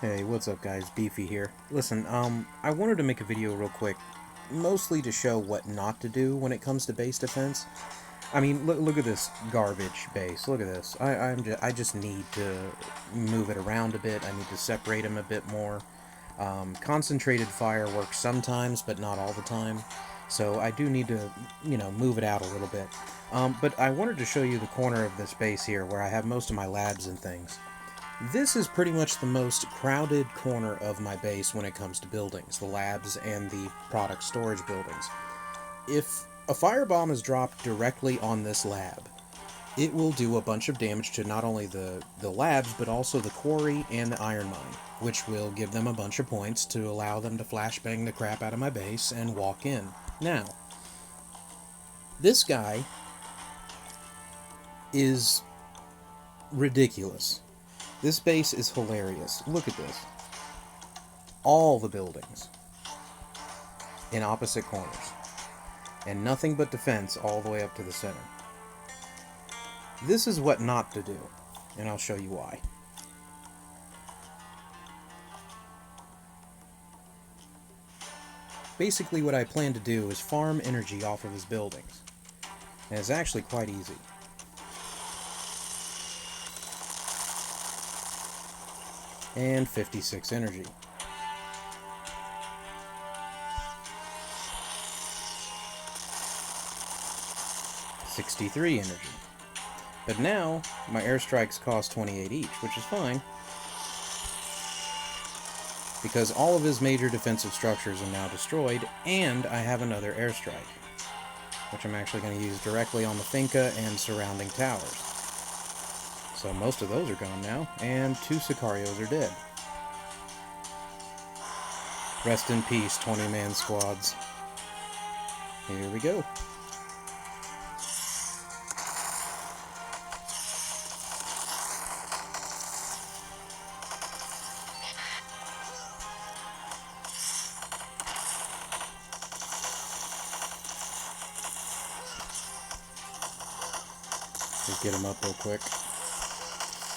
Hey, what's up guys? Beefy here. Listen, I wanted to make a video real quick, mostly to show what not to do when it comes to base defense. I mean, look at this garbage base. Look at this. I just need to move it around a bit. I need to separate them a bit more. Concentrated fire works sometimes, but not all the time. So I do need to, move it out a little bit. But I wanted to show you the corner of this base here where I have most of my labs and things. This is pretty much the most crowded corner of my base when it comes to buildings, the labs and the product storage buildings. If a firebomb is dropped directly on this lab, it will do a bunch of damage to not only the labs, but also the quarry and the iron mine, which will give them a bunch of points to allow them to flashbang the crap out of my base and walk in. Now, this guy is ridiculous. This base is hilarious. Look at this. All the buildings in opposite corners, and nothing but defense all the way up to the center. This is what not to do, and I'll show you why. Basically what I plan to do is farm energy off of his buildings, and it's actually quite easy. And 56 energy. $63 energy. But now, my airstrikes cost 28 each, which is fine, because all of his major defensive structures are now destroyed, and I have another airstrike, which I'm actually going to use directly on the Finca and surrounding towers. So most of those are gone now, and 2 Sicarios are dead. Rest in peace, 20-man squads. Here we go. Just get them up real quick.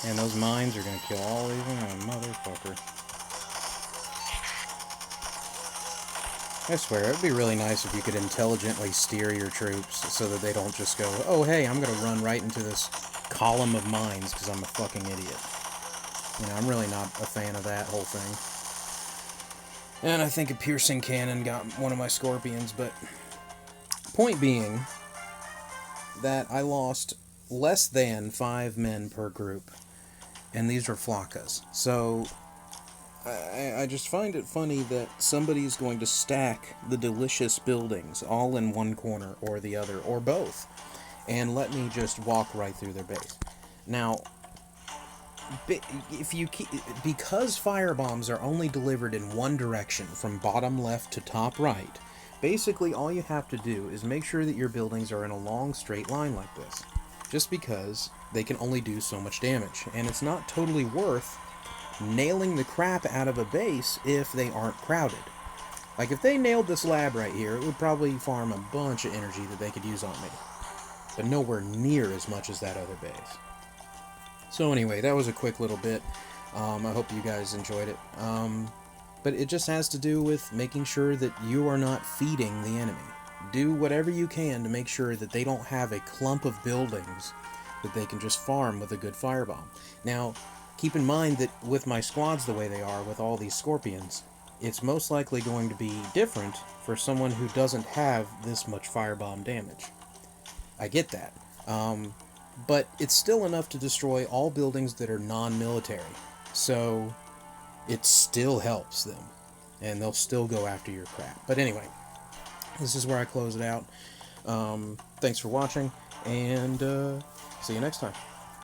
And those mines are going to kill all these. Motherfucker. I swear, it would be really nice if you could intelligently steer your troops so that they don't just go, oh hey, I'm going to run right into this column of mines because I'm a fucking idiot. You know, I'm really not a fan of that whole thing. And I think a piercing cannon got one of my scorpions, but point being that I lost less than 5 men per group. And these are flockas. So I just find it funny that somebody's going to stack the delicious buildings all in one corner or the other, or both, and let me just walk right through their base. Now, because firebombs are only delivered in one direction, from bottom left to top right, basically all you have to do is make sure that your buildings are in a long straight line like this. Just because they can only do so much damage, and it's not totally worth nailing the crap out of a base if they aren't crowded. Like, if they nailed this lab right here, it would probably farm a bunch of energy that they could use on me, but nowhere near as much as that other base. So anyway, that was a quick little bit. I hope you guys enjoyed it. But it just has to do with making sure that you are not feeding the enemy. Do whatever you can to make sure that they don't have a clump of buildings that they can just farm with a good firebomb. Now, keep in mind that with my squads the way they are, with all these scorpions, it's most likely going to be different for someone who doesn't have this much firebomb damage. I get that. But it's still enough to destroy all buildings that are non-military. So, it still helps them. And they'll still go after your crap. But anyway, this is where I close it out. Thanks for watching, and see you next time.